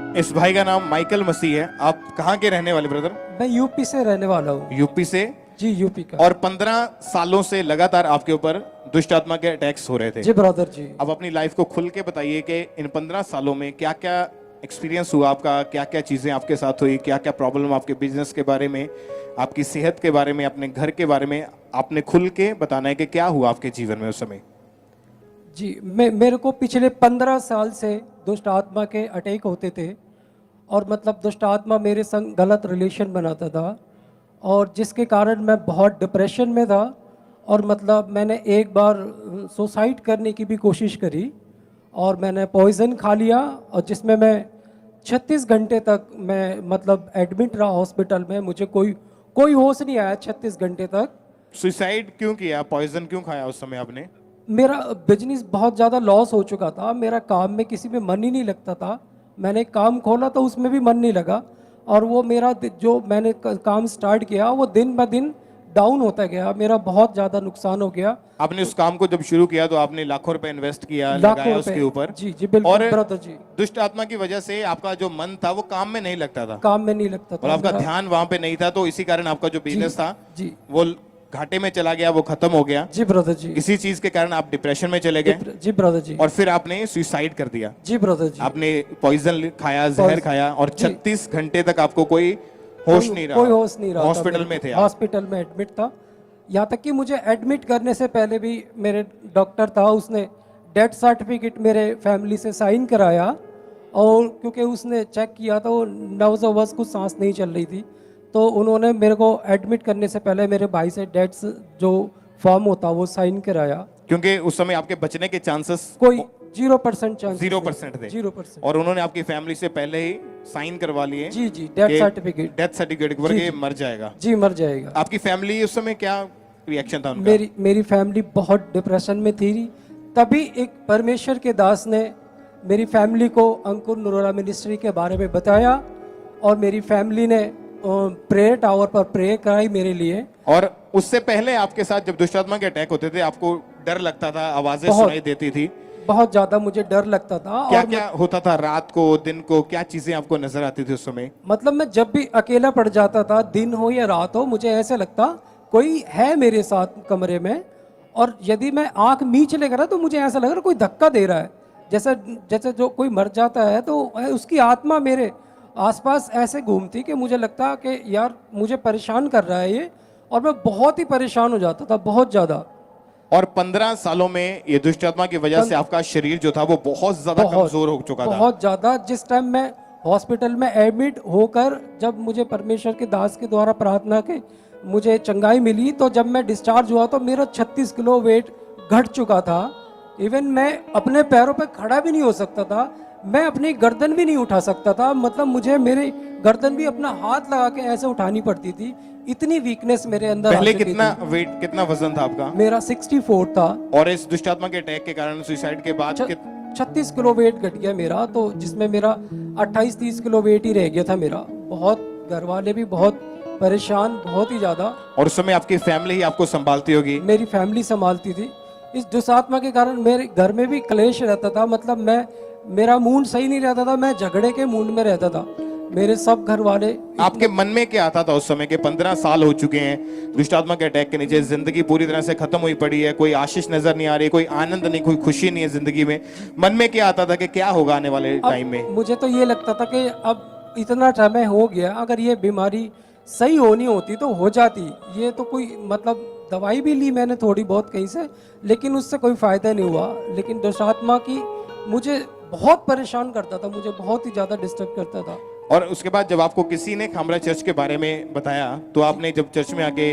इस भाई का नाम माइकल मसीह है। आप कहाँ के रहने वाले ब्रदर? मैं यूपी से रहने वाला हूँ। यूपी से? जी यूपी का। और 15 सालों से लगातार आपके ऊपर दुष्ट आत्मा के अटैक्स हो रहे थे। जी ब्रदर जी। अब अपनी लाइफ को खुल के बताइए कि इन 15 सालों में क्या क्या एक्सपीरियंस हुआ आपका, क्या क्या चीजें आपके साथ हुई, क्या क्या प्रॉब्लम आपके बिजनेस के बारे में, आपकी सेहत के बारे में, अपने घर के बारे में आपने खुल के बताना है कि क्या हुआ आपके जीवन में उस समय। जी मेरे को पिछले 15 साल से दुष्ट आत्मा के अटैक होते थे और मतलब दुष्ट आत्मा मेरे संग गलत रिलेशन बनाता था और जिसके कारण मैं बहुत डिप्रेशन में था और मतलब मैंने एक बार सुसाइड करने की भी कोशिश करी और मैंने पॉइज़न खा लिया और जिसमें मैं 36 घंटे तक मैं मतलब एडमिट रहा हॉस्पिटल में। मुझे कोई होश नहीं आया 36 घंटे तक। सुसाइड क्यों किया, पॉइजन क्यों खाया उस समय आपने? मेरा बिजनेस बहुत ज़्यादा लॉस हो चुका था, मेरा काम में किसी में मन ही नहीं लगता था। मैंने काम खोला तो उसमें भी मन नहीं लगा और वो मेरा जो मैंने काम स्टार्ट किया वो दिन ब दिन डाउन होता गया। मेरा बहुत ज़्यादा नुकसान हो गया। आपने उस काम को जब शुरू किया तो आपने लाखों रुपए इन्वेस्ट किया, लाखों लगाया रुपए। उसके ऊपर। जी जी बिल्कुल और ब्रदर जी। दुष्ट आत्मा की वजह से आपका जो मन था वो काम में नहीं लगता था, काम में नहीं लगता था और आपका मेरा। ध्यान वहां पे नहीं था, तो इसी कारण आपका जो बिजनेस था जी वो घाटे में चला गया, वो खत्म हो गया। जी ब्रदर जी। इसी चीज के कारण आप डिप्रेशन में चले गए जी ब्रदर जी। और फिर आपने सुसाइड कर दिया। जी ब्रदर जी। आपने पॉइजन खाया, जहर खाया और जी। 36 घंटे तक आपको कोई होश नहीं रहा। कोई होश नहीं रहा। हॉस्पिटल में थे आप। हॉस्पिटल में एडमिट था। यहाँ तक कि मुझे एडमिट करने से पहले भी मेरे डॉक्टर था, उसने डेथ सर्टिफिकेट मेरे फैमिली से साइन कराया और क्योंकि उसने चेक किया तो नवजायज कुछ सांस नहीं चल रही थी, तो उन्होंने मेरे को एडमिट करने से पहले मेरे भाई से डेथ जो फॉर्म होता वो साइन कराया, क्योंकि उस समय आपके बचने के चांसेस कोई 0% चांस 0% थे। 0%। और उन्होंने आपकी फैमिली से पहले ही साइन करवा लिए। जी जी डेथ सर्टिफिकेट। डेथ सर्टिफिकेट पर ये मर जाएगा। जी मर जाएगा। आपकी फैमिली उस समय क्या रिएक्शन था उनका? मेरी फैमिली बहुत डिप्रेशन में थी। तभी एक परमेश्वर के दास ने मेरी फैमिली को अंकुर नरोला मिनिस्ट्री के बारे में बताया और मेरी फैमिली ने प्रेयर टावर पर प्रे कराई मेरे लिए। और उससे पहले आपके साथ जब दुष्ट आत्मा के अटैक होते थे आपको डर लगता था, आवाजें सुनाई देती थी? बहुत ज्यादा मुझे डर लगता था। क्या और क्या होता था रात को, दिन को, क्या चीजें आपको नजर आती थी उस समय? मतलब मैं जब भी अकेला पड़ जाता था, दिन हो या रात हो, मुझे ऐसे लगता कोई है मेरे साथ कमरे में, और यदि मैं आंख मीच लेकर तो मुझे ऐसा लग रहा कोई धक्का दे रहा है, जैसे जैसे जो कोई मर जाता है तो उसकी आत्मा मेरे आसपास ऐसे घूमती कि मुझे लगता कि यार मुझे परेशान कर रहा है ये, और मैं बहुत ही परेशान हो जाता था, बहुत ज़्यादा। और 15 सालों में ये दुष्ट आत्मा की वजह से आपका शरीर जो था वो बहुत ज्यादा कमजोर हो चुका था। बहुत ज़्यादा। जिस टाइम मैं हॉस्पिटल में एडमिट होकर जब मुझे परमेश्वर के दास के द्वारा प्रार्थना के मुझे चंगाई मिली, तो जब मैं डिस्चार्ज हुआ तो मेरा 36 किलो वेट घट चुका था। इवन मैं अपने पैरों पे खड़ा भी नहीं हो सकता था, मैं अपनी गर्दन भी नहीं उठा सकता था। मतलब मुझे मेरी गर्दन भी अपना हाथ लगा के ऐसे उठानी पड़ती थी, इतनी वीकनेस मेरे अंदर पहले आ चुकी कितना थी। वेट, कितना वजन था आपका? मेरा 64 था। और इस दुष्ट आत्मा के अटैक के कारण सुसाइड के बाद 36 किलो वेट घट गया मेरा, तो जिसमें मेरा 28-30 किलो वेट ही रह गया था मेरा। बहुत घर वाले भी बहुत परेशान, बहुत ही ज्यादा। और उस समय आपकी फैमिली ही आपको संभालती होगी? मेरी फैमिली संभालती थी। इस दुष्टात्मा के कारण मेरे घर में भी क्लेश रहता था। मतलब मेरा मूड सही नहीं रहता था, मैं झगड़े के मूड में रहता था। मेरे सब घर वाले आपके मन में क्या आता था उस समय के 15 साल हो चुके हैं दुष्ट आत्मा के अटैक के नीचे, जिंदगी पूरी तरह से खत्म हुई पड़ी है, कोई आशीष नजर नहीं आ रही, कोई आनंद नहीं, कोई खुशी नहीं है जिंदगी में, मन में क्या आता था कि क्या होगा आने वाले टाइम में? मुझे तो ये लगता था कि अब इतना समय हो गया, अगर ये बीमारी सही होनी होती तो हो जाती। ये तो कोई मतलब दवाई भी ली मैंने थोड़ी बहुत कहीं से, लेकिन उससे कोई फायदा नहीं हुआ। लेकिन दुष्टात्मा की मुझे बहुत परेशान करता था, मुझे बहुत ही ज्यादा डिस्टर्ब करता था। और उसके बाद जब आपको किसी ने खामरा चर्च के बारे में बताया तो आपने जब चर्च में आके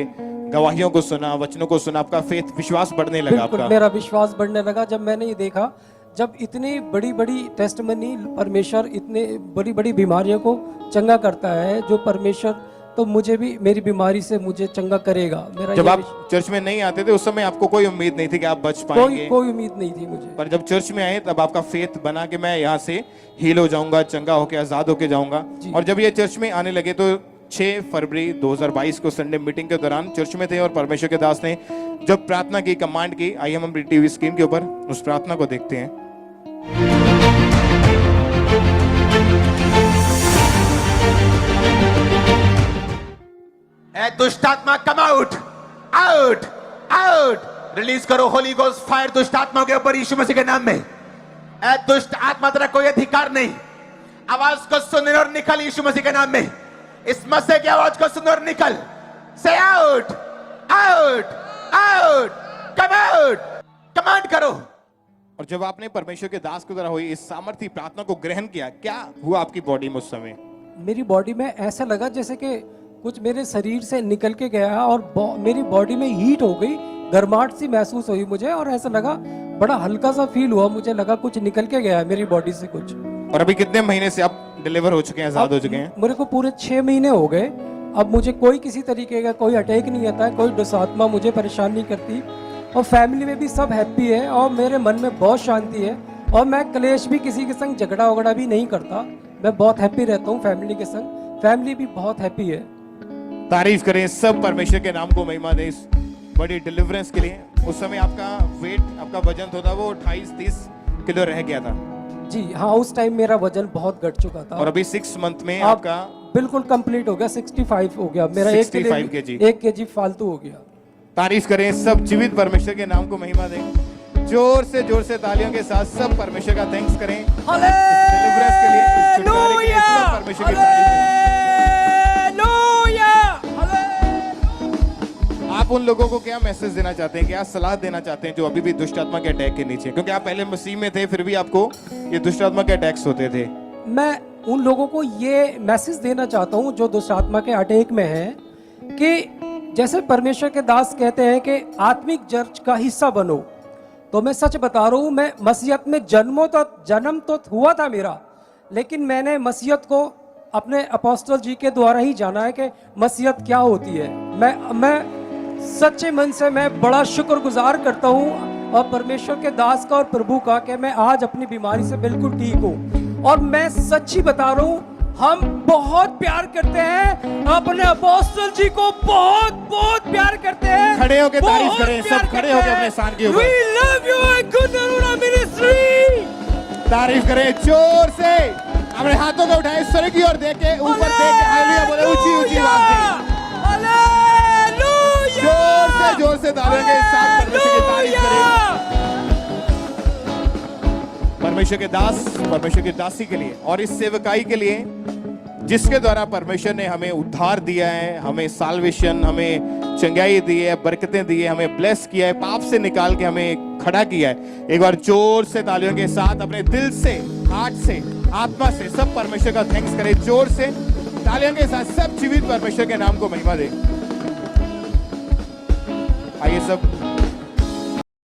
गवाहियों को सुना, वचनों को सुना, आपका फेथ, विश्वास बढ़ने लगा आपका? मेरा विश्वास बढ़ने लगा जब मैंने ये देखा, जब इतनी बड़ी बड़ी टेस्टमनी परमेश्वर इतने बड़ी बड़ी बीमारियों को चंगा करता है, जो परमेश्वर तो मुझे भी मेरी बीमारी से मुझे चंगा करेगा। मेरा जब आप चर्च में नहीं आते थे उस समय आपको कोई उम्मीद नहीं थी कि आप बच पाएंगे? कोई उम्मीद नहीं थी मुझे। पर जब चर्च में आए तब आपका फेथ बना कि मैं यहाँ से हील हो जाऊंगा, चंगा होके आजाद होके जाऊंगा। और जब ये चर्च में आने लगे तो 6 फरवरी 2022 को संडे मीटिंग के दौरान चर्च में थे और परमेश्वर के दास ने जब प्रार्थना की, कमांड की, आइए हम टीवी स्क्रीन के ऊपर उस प्रार्थना को देखते हैं। ए दुष्ट आत्मा come out, out, out. Release करो होली गोस्ट फायर दुष्ट आत्मा के ऊपर यीशु मसीह के नाम में। ए दुष्ट आत्मा तेरा कोई अधिकार नहीं। आवाज को सुन और निकल यीशु मसीह के नाम में। इस मसीह की आवाज को सुन और निकल। से out, out, out, come out. Command करो। और जब आपने परमेश्वर के दास की तरह हुई इस सामर्थ्य प्रार्थना को ग्रहण किया, क्या हुआ आपकी बॉडी में उस समय? मेरी बॉडी में ऐसा लगा जैसे कि कुछ मेरे शरीर से निकल के गया और मेरी बॉडी में हीट हो गई, गर्माहट सी महसूस हुई मुझे और ऐसा लगा, बड़ा हल्का सा फील हुआ, मुझे लगा कुछ निकल के गया है मेरी बॉडी से कुछ। और अभी कितने महीने से आप डिलीवर हो चुके हैं, आजाद हो चुके हैं? मेरे को पूरे 6 महीने हो गए। अब मुझे कोई किसी तरीके का कोई अटैक नहीं आता है, कोई दुष्ट आत्मा मुझे परेशान नहीं करती और फैमिली में भी सब हैप्पी है और मेरे मन में बहुत शांति है और मैं क्लेश भी किसी के संग झगड़ा वगड़ा भी नहीं करता। मैं बहुत हैप्पी रहता हूँ फैमिली के संग, फैमिली भी बहुत हैप्पी है। तारीफ करें सब परमेश्वर के नाम को, महिमा दें इस बड़ी डिलीवरेंस के लिए। उस समय आपका वेट, आपका वजन तो था वो 28-30 किलो रह गया था। जी हाँ, उस टाइम मेरा वजन बहुत घट चुका था और अभी 6 मंथ में आप आपका बिल्कुल कंप्लीट हो गया, 65 हो गया मेरा। 65 kg। 1 kg फालतू हो गया। तारीफ करें सब जीवित परमेश्वर के नाम को, महिमा दें। जोर से तालियों के साथ सब परमेश्वर का थैंक्स करें इस डिलीवरेंस के लिए, इस छुटकारे के लिए। सब परमेश्वर की तारीफ करें। आप उन लोगों को क्या मैसेज देना चाहते हैं, क्या सलाह देना चाहते हैं जो अभी भी दुष्ट आत्मा के अटैक के नीचे? क्योंकि आप पहले मसीह में थे, फिर भी आपको ये दुष्ट आत्मा के अटैक्स होते थे। मैं उन लोगों को ये मैसेज देना चाहता हूँ जो दुष्ट आत्मा के अटैक में है कि जैसे परमेश्वर के दास कहते हैं कि आत्मिक चर्च का हिस्सा बनो, तो मैं सच बता रहा हूँ, मैं मसीहत में जन्म तो हुआ था मेरा, लेकिन मैंने मसीहत को अपने अपोस्टल जी के द्वारा ही जाना है कि मसीहत क्या होती है। मैं सच्चे मन से मैं बड़ा शुक्रगुजार करता हूँ और परमेश्वर के दास का और प्रभु का कि मैं आज अपनी बीमारी से बिल्कुल ठीक हूँ। और मैं सच्ची बता रहा हूँ, हम बहुत प्यार करते हैं अपने अपोस्टल जी को, बहुत बहुत प्यार करते हैं। खड़े होकर तारीफ करें, सब खड़े होकर अपने स्थान के ऊपर। We love you and Good Aruna Ministry। तारीफ करें जोर से, अपने हाथों को उठाएं स्वर्ग की ओर देखें, ऊपर देखें, हालेलुया बोले ऊंची आवाज में। जोर से तालियों के साथ परमेश्वर की तारीफ करें। परमेश्वर के दास, परमेश्वर की दासी के लिए और इस सेवकाई के लिए जिसके द्वारा परमेश्वर ने हमें उद्धार दिया है, हमें साल्वेशन, हमें चंगाई दी है, बरकतें दी है, हमें ब्लेस किया है, पाप से निकाल के हमें खड़ा किया है। एक बार जोर से तालियों के साथ अपने दिल से, हार्ट से, आत्मा से सब परमेश्वर का थैंक्स करें। जोर से तालियों के साथ सब जीवित परमेश्वर के नाम को महिमा दें। आइए सब